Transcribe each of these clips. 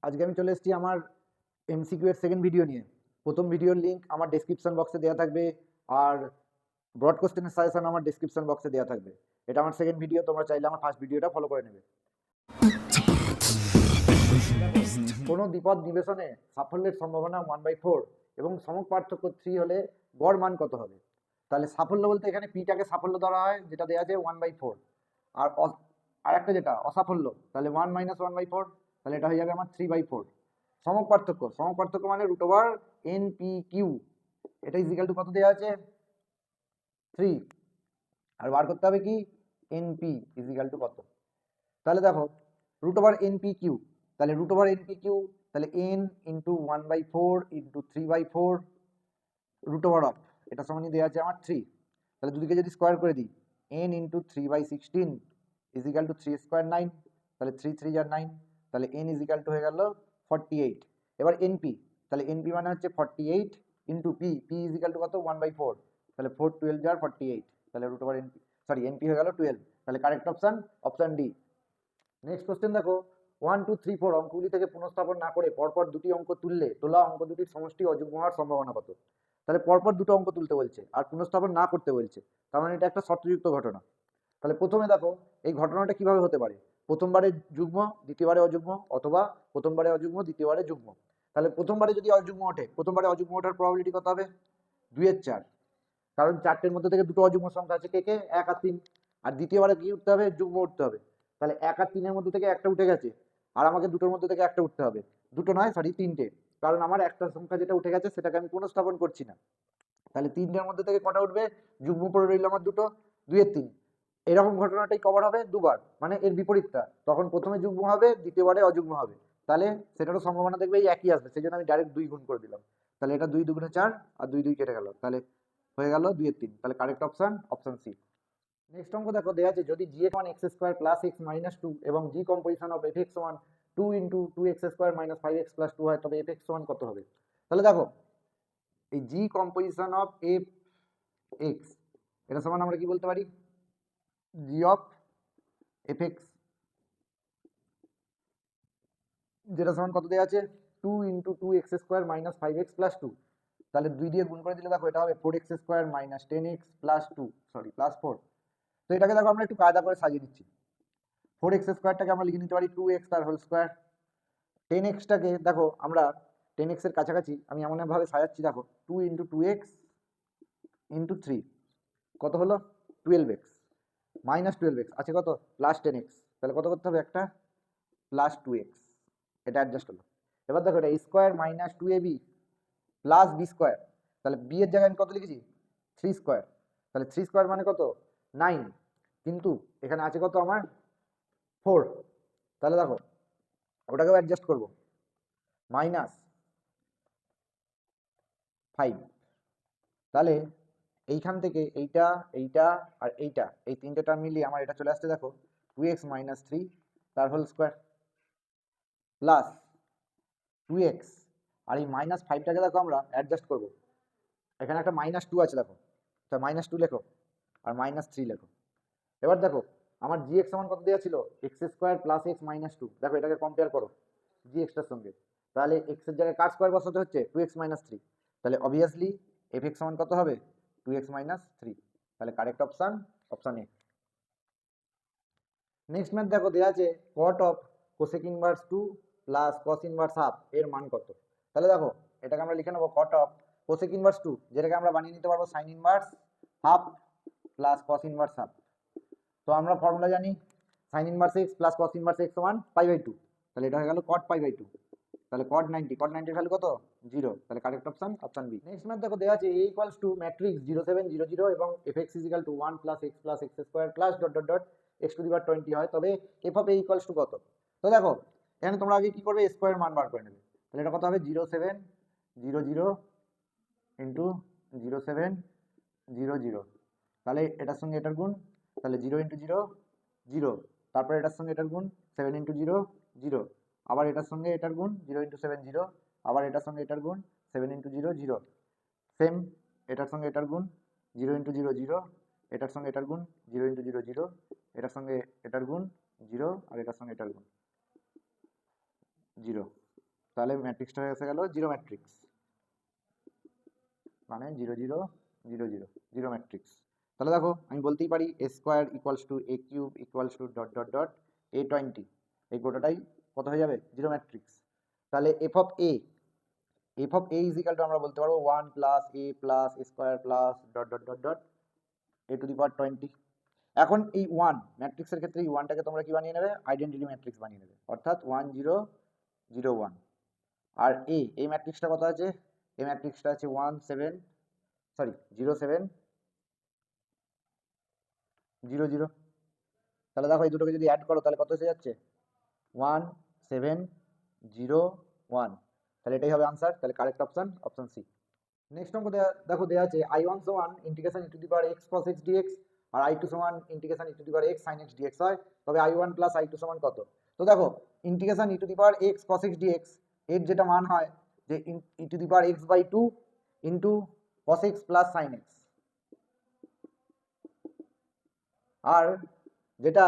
আজকে আমি চলে এসেছি আমার এমসিকিউ এর সেকেন্ড ভিডিও নিয়ে। প্রথম ভিডিওর লিংক আমার ডেসক্রিপশন বক্সে দেওয়া থাকবে, আর ব্রড কোশ্চেনের সাজেশন আমার ডেসক্রিপশন বক্সে দেওয়া থাকবে। এটা আমার সেকেন্ড ভিডিও, তোমরা চাইলে আমার ফার্স্ট ভিডিওটা ফলো করে নেবে। কোনো দ্বিপদ নিবেশনে সাফল্যের সম্ভাবনা 1/4 এবং সমক পার্থক্য 3 হলে গড় মান কত হবে? তাহলে সাফল্য বলতে এখানে পিটাকে সাফল্য ধরা হয়, যেটা দেওয়া আছে 1/4, আর আরেকটা যেটা অসাফল্য, তাহলে 1 - 1/4, তাহলে এটা হয়ে যাবে আমার 3/4। সমক পার্থক্য মানে √NP/Q, এটা ইজিক্যাল টু কত দেওয়া আছে? 3। আর বার করতে হবে কি এনপি ইজিক্যাল টু কত। তাহলে দেখো √NP/Q, তাহলে √NP/Q, তাহলে n ইন্টু 1/4 ইন্টু 3/4 √, এটা সমানই দেওয়া আছে আমার 3। তাহলে দুদিকে যদি স্কোয়ার করে দিই, n into 3/16 equal to 3 square 9, তাহলে 3 3 যা 9, তাহলে n ইজিক্যাল টু হয়ে গেল 48। এবার এনপি, তাহলে এনপি মানে হচ্ছে 48 into P, P equal to কত? 1/4, তাহলে 4 12 যার 48, তাহলে √NP, সরি এনপি হয়ে গেল 12, তাহলে correct option D. Next question দেখো, 1 2 3 4 অঙ্কগুলি থেকে পুনঃস্থাপন না করে পরপর দুটি অঙ্ক তুললে তোলা অঙ্ক দুটির সমষ্টি অযুগ্ম হওয়ার সম্ভাবনা কত? তাহলে পরপর দুটো অঙ্ক তুলতে বলছে আর পুনঃস্থাপন না করতে বলছে, তার মানে এটা একটা শর্তযুক্ত ঘটনা। তাহলে প্রথমে দেখো এই ঘটনাটা কিভাবে হতে পারে, প্রথমবারে যুগ্ম দ্বিতীয়বারে অযুগ্ম, অথবা প্রথমবারে অযুগ্ম দ্বিতীয়বারে যুগ্ম। তাহলে প্রথমবারে যদি অযুগ্ম ওঠে, প্রথমবারে অযুগ্ম ওঠার প্রবাবিলিটি কত হবে? 2/4, কারণ চারটের মধ্যে থেকে দুটো অযুগ্ম সংখ্যা আছে, কে কে? 1 আর 3। আর দ্বিতীয়বারে কি উঠতে হবে? যুগ্ম উঠতে হবে। তাহলে 1 আর 3-এর মধ্যে থেকে একটা উঠে গেছে, আর আমাকে দুটোর মধ্যে থেকে একটা উঠতে হবে। দুটো নয়, সরি 3টে, কারণ আমার একটা সংখ্যা যেটা উঠে গেছে সেটাকে আমি পুনঃস্থাপন করছি না। তাহলে 3টের মধ্যে থেকে কটা উঠবে? যুগ্ম পড়ে রইল আমার দুটো, 2 এর 3। এরকম ঘটনাটাই কভার হবে দুবার, মানে এর বিপরীতটা, তখন প্রথমে যুগ্ম হবে দ্বিতীয়বারে অযুগ্ম হবে। তাহলে সেটারও সম্ভাবনা দেখবে এই একই আসবে, সেই জন্য আমি ডাইরেক্ট 2 গুণ করে দিলাম। তাহলে এটা 2 2 4, আর 2 2 কেটে গেল, তাহলে হয়ে গেল 2 এর 3, তাহলে কারেক্ট অপশন সি। নেক্সট অঙ্ক দেখো, দেওয়া আছে যদি g(x² + x - 2 এবং g কম্পোজিশন অফ fx সমান 2 × 2x² - 5x + 2 হয়, তবে fx সমান কত হবে? তাহলে দেখো এই g কম্পোজিশন অফ fx, এটা সমান আমরা কি বলতে পারি? g অফ fx, যেটা সমান কত দেওয়া আছে? 2 × 2x² - 5x + 2। তাহলে 2 দিয়ে গুণ করে দিলে দেখো এটা হবে 4x² - 10x + 2, সরি +4। তো এটাকে দেখো আমরা একটু কায়দা করে সাজিয়ে নিচ্ছি। 4x² আমরা লিখে নিতে পারি 2x তার হোল স্কোয়ার। 10xটাকে দেখো আমরা 10x এর কাছাকাছি আমি এমনভাবে সাজাচ্ছি, দেখো 2 × 2x × 3 কত হলো? 12x, -12x আছে কত? +10x, তাহলে কত করতে হবে? একটা +2x, এটা অ্যাডজাস্ট হলো। এবার দেখো এটা স্কোয়ার -2ab + b স্কোয়ার, তাহলে b এর জায়গায় আমি কত লিখেছি? 3 স্কোয়ার, তাহলে 3 স্কোয়ার মানে কত? 9, কিন্তু এখানে আছে কত আমার? 4। তাহলে দেখো ওটাকেও অ্যাডজাস্ট করবো, -5। তাহলে এইখান থেকে এইটা, এইটা আর এইটা, এই তিনটে টার্ম মিলিয়ে আমার এটা চলে আসছে, দেখো 2x - 3 তার হোল স্কোয়ার প্লাস 2x, আর এই -5টাকে দেখো আমরা অ্যাডজাস্ট করবো, এখানে একটা -2 আছে দেখো, তা -2 লেখো আর -3 লেখো। এবার দেখো আমার gx সমান কত দেওয়া ছিল? x² + x - 2। দেখো এটাকে কম্পেয়ার করো gxটার সঙ্গে, তাহলে x এর জায়গায় কার স্কোয়ার বসাতে হচ্ছে? 2x - 3, তাহলে অবভিয়াসলি fx সমান কত হবে? 2x - 3, তাহলে correct option A. Next math দেখো দেওয়া আছে cot of cosec inverse 2 plus cos inverse half এর মান কত? তাহলে দেখো এটাকে আমরা লিখে নেবো cot অফ কোসেক ইনভার্স 2, যেটাকে আমরা বানিয়ে নিতে পারবো sign inverse half plus cos inverse half. তো আমরা ফর্মুলা জানি sin inverse x plus cos inverse x সমান π/2, তাহলে এটা হয়ে গেল cot π/2, তাহলে cot 90 এর ভ্যালু কত? 0, তাহলে correct option B. Next math দেখো দেওয়া আছে a ইকুয়ালস টু ম্যাট্রিক্স 0 7 0 0 এবং fx equal to 1 + x + x² plus x⁻20 হয়, তবে f of a equals to কত? তো দেখো এখানে তোমরা আগে কি করবে? স্কোয়ার মান বার করে নেবে, তাহলে এটা কত হবে? 0 7 0 0 ইন্টু 0 7 0 0, তাহলে এটার সঙ্গে এটার গুণ, তাহলে 0 × 0 0, তারপরে এটার সঙ্গে এটার গুণ 7 × 0 0, আবার এটার সঙ্গে এটার গুণ 0 × 7 0, আবার এটার সঙ্গে এটার গুণ 7 × 0 0, সেম এটার সঙ্গে এটার গুণ 0 × 0 0, এটার সঙ্গে এটার গুণ 0 × 0 0, এটার সঙ্গে এটার গুণ 0, আর এটার সঙ্গে এটার গুণ 0। তাহলে ম্যাট্রিক্সটা এসে গেল জিরো ম্যাট্রিক্স, মানে 0 0 0 0 জিরো ম্যাট্রিক্স। তাহলে দেখো আমি বলতেই পারি a square equals to a cube equals to dot dot dot a20, এই গোটাটাই কত হয়ে যাবে জিরো ম্যাট্রিক্স। তাহলে F of A is equal to আমরা বলতে পারবো 1 plus A plus A square plus dot dot dot dot A to the power 20। এখন এই 1 ম্যাট্রিক্সের ক্ষেত্রে এই 1টাকে তোমরা কি বানিয়ে নেবে, আইডেন্টিটি ম্যাট্রিক্স বানিয়ে নেবে, অর্থাৎ 1 0 0 1। আর এই ম্যাট্রিক্সটা কত আছে, এই ম্যাট্রিক্সটা আছে 0 7 0 0 0। তাহলে দেখো এই দুটোকে যদি অ্যাড করো তাহলে কত এসে যাচ্ছে 1 7 0 1। তাহলে এটাই হবে আনসার। তাহলে correct option option C. Next অঙ্ক দেখো দেওয়া আছে I1 সমান integration E to the power x cos x dx আর I2 সমান integration E to the power x sin x dx হয়, তবে I1 প্লাস I2 সমান কত। তো দেখো integration E to the power x cos x dx এর যেটা মান হয় যে E to the power x/2 into cos x plus sin x, আর যেটা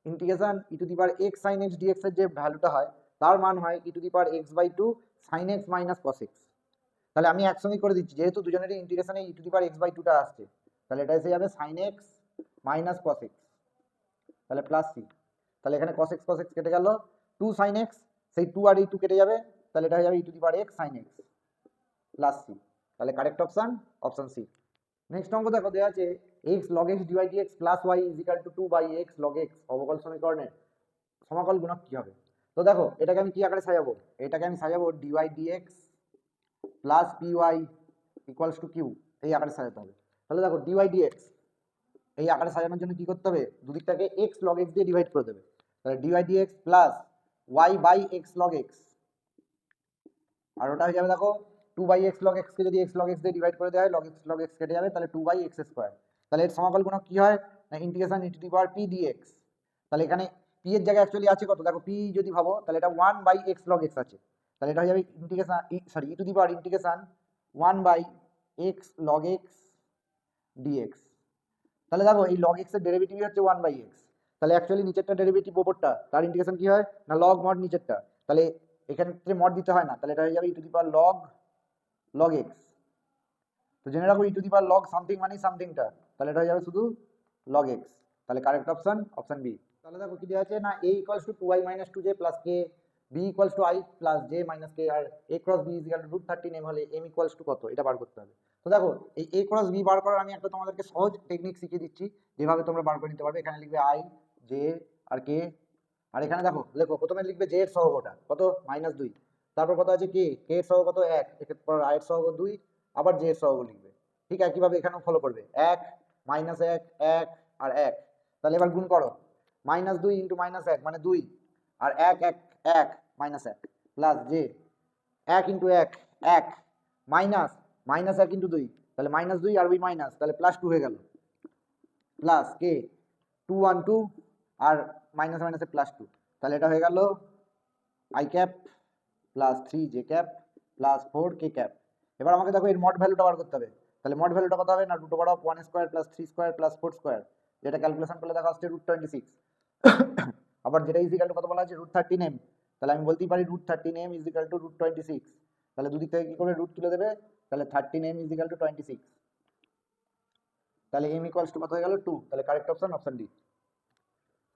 integration E to the power x sin x dx এর যে ভ্যালুটা হয় তার মান হয় E to the power x/2 sin x minus cos x। তাহলে আমি একসঙ্গে করে দিচ্ছি, যেহেতু দুজনেরই ইন্টিগ্রেশনে ই টু দি পাওয়ার x/2টা আসছে, তাহলে এটা এসে যাবে sin x minus cos x, তাহলে প্লাস সি। তাহলে এখানে cos x কেটে গেল, 2 sin x, সেই 2 আর এই 2 কেটে যাবে, তাহলে এটা হয়ে যাবে E to the power x sin x plus C. তাহলে correct option option C. Next অঙ্ক দেখো দেওয়া আছে x log x dy dx plus y is equal to 2/x log x অবকল সমীকরণের সমাকল গুণক কি হবে। তো দেখো এটাকে আমি কি আকারে সাজাবো, এটাকে আমি সাজাবো dy dx plus P Y equals to Q, এই আকারে সাজাতে হবে। তাহলে দেখো ডিওয়াই ডিএক্স এই আকারে সাজানোর জন্য কি করতে হবে, দুদিকটাকে এক্স লগ এক্স দিয়ে ডিভাইড করে দেবে। তাহলে DY DX plus Y by X log X, আর ওটা হয়ে যাবে দেখো 2/x log x কে যদি x log x দিয়ে ডিভাইড করে দেওয়া হয় log x log x কেটে যাবে, তাহলে 2/x স্কোয়ার। তাহলে এর সমাকল গুণক কি হয় না integration E to the power p dx। তাহলে এখানে p এর জায়গায় অ্যাকচুয়ালি আছে কত, দেখো p যদি ভাবো তাহলে এটা 1/x log x আছে, তাহলে এটা হয়ে যাবে integration E to the power integration 1/x log x dx। তাহলে দেখো এই log x এর ডেরিভেটিভ হচ্ছে 1/x, তাহলে অ্যাকচুয়ালি নিচেরটা ডেরিভেটিভ ওপরটা তার ইন্টিগ্রেশন কি হয় না log mod নিচেরটা, তাহলে এখানে মড দিতে হয় না, তাহলে এটা হয়ে যাবে E to the power log x। তো জেনে রাখো E to the power log something মানে সামথিংটা, তাহলে এটা হয়ে যাবে শুধু log x। তাহলে কারেক্ট অপশন অপশন বি। তাহলে দেখো কি দেওয়া আছে না a equals to 2i minus 2j plus k, b equals to i plus j minus k, আর a cross b is equal to √13 m হলে m ইকুয়ালস টু কত, এটা বার করতে হবে। তো দেখো এই a ক্রস b বার করার আমি একটা তোমাদেরকে সহজ টেকনিক শিখিয়ে দিচ্ছি, যেভাবে তোমরা বার করে নিতে পারবে। এখানে লিখবে i j আর k, আর এখানে দেখো লেখো প্রথমে লিখবে j এর সহগটা কত -2, তারপর কত আছে k এর সহগ কত 1, এরপর i এর সহগ 2, আবার j এর সহগ লিখবে। ঠিক একইভাবে এখানেও ফলো করবে 1 -1 1 আর 1। তাহলে এবার গুণ করো -2 ইন্টু -1 মানে 2, আর 1 1 1 -1 plus j 1 into 1 1 minus -1 into 2, তাহলে -2 আর ওই মাইনাস, তাহলে +2 হয়ে গেল, প্লাস কে 2 1 2 আর মাইনাস মাইনাসে +2, তাহলে এটা হয়ে গেল i cap plus 3 j cap plus 4 k cap. এবার আমাকে দেখো এর মড ভ্যালুটা বার করতে হবে। তাহলে মড ভ্যালুটা কত হবে না √1 square plus 3 square plus 4 square, যেটা ক্যালকুলেশন করলে দেখা আসছে √26। আবার যেটা ইজ ইকুয়াল টু কত বলা আছে √13m, তাহলে আমি বলতেই পারি √13m ইজ ইকুয়াল টু √26। তাহলে দুদিক থেকে কি করে রুট তুলে দেবে, তাহলে 13m ইজ ইকুয়াল টু 26, তাহলে m ইকুয়ালস টু কত হয়ে গেল 2। তাহলে কারেক্ট অপশন অপশন ডি।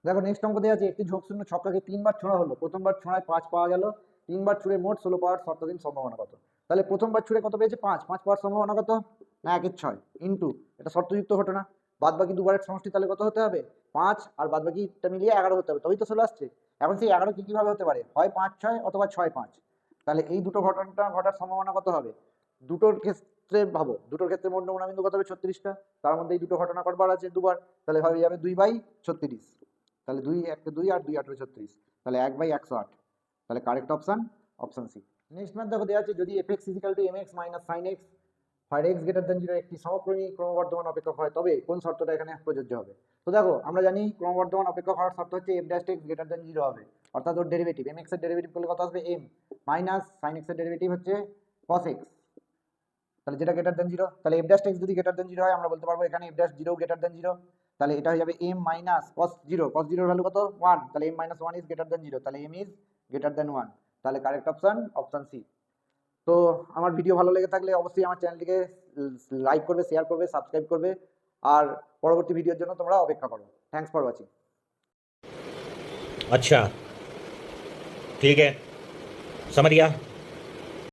দেখো নেক্সট অঙ্ক দেওয়া আছে একটি ঝোঁকশূন্য ছক্কাকে 3বার ছোঁড়া হলো, প্রথমবার ছোঁড়ায় 5 পাওয়া গেল, 3বার ছুঁড়ে মোট 16 পাওয়ার শর্তাধীন সম্ভাবনা কত। তাহলে প্রথমবার ছুঁড়ে কত পেয়েছে 5 পাওয়ার সম্ভাবনা কত না 1 এর 6 ইন্টু এটা শর্তযুক্ত ঘটনা, বাদ বাকি দুবারের সমষ্টি তাহলে কত হতে হবে 5, আর বাদ বাকিটা মিলিয়ে 11 হতে হবে, তবেই তো 16 আসছে। এখন সেই 11 কিভাবে হতে পারে, হয় 5 6 অথবা 6 5। তাহলে এই দুটো ঘটনাটা ঘটার সম্ভাবনা কত হবে, দুটোর ক্ষেত্রে ভাবো, দুটোর ক্ষেত্রে মোট নমুনা বিন্দু কত হবে 36টা, তার মধ্যে এই দুটো ঘটনা ঘটবার আছে দুবার, তাহলে হয়ে যাবে 2/36। তাহলে 2 1 2 আর 2 8 36, তাহলে 1/108। তাহলে correct option option C. Next math দেখো দেওয়া আছে যদি fx mx sin x হয় x greater than 0 একটি সমক্রমী ক্রমবর্ধমান অপেক্ষক হয়, তবে কোন শর্তটা এখানে প্রযোজ্য হবে। তো দেখো আমরা জানি ক্রমবর্ধমান অপেক্ষক হওয়ার শর্ত হচ্ছে f dash x greater than 0 হবে, অর্থাৎ ওর ডেরিভেটিভ mx এর ডেরিভেটিভ করলে কত আসবে m মাইনাস sin x এর ডেরিভেটিভ হচ্ছে cos x, তাহলে যেটা গ্রেটার দেন 0, তাহলে f dash x যদি গ্রেটার দেন 0 হয় আমরা বলতে পারবো এখানে f dash 0 গ্রেটার দেন 0, তাহলে এটা হয়ে যাবে m মাইনাস cos 0 এর ভ্যালু কত 1, তাহলে m minus 1 is greater than 0, তাহলে m ইজ গ্রেটার দেন 1, তাহলে কারেক্ট অপশন সি। তো আমার ভিডিও ভালো লেগে থাকলে অবশ্যই আমার চ্যানেলটিকে লাইক করবে, শেয়ার করবে, সাবস্ক্রাইব করবে, আর পরবর্তী ভিডিওর জন্য তোমরা অপেক্ষা করো। Thanks for watching. अच्छा, ठीक है, समझ गया।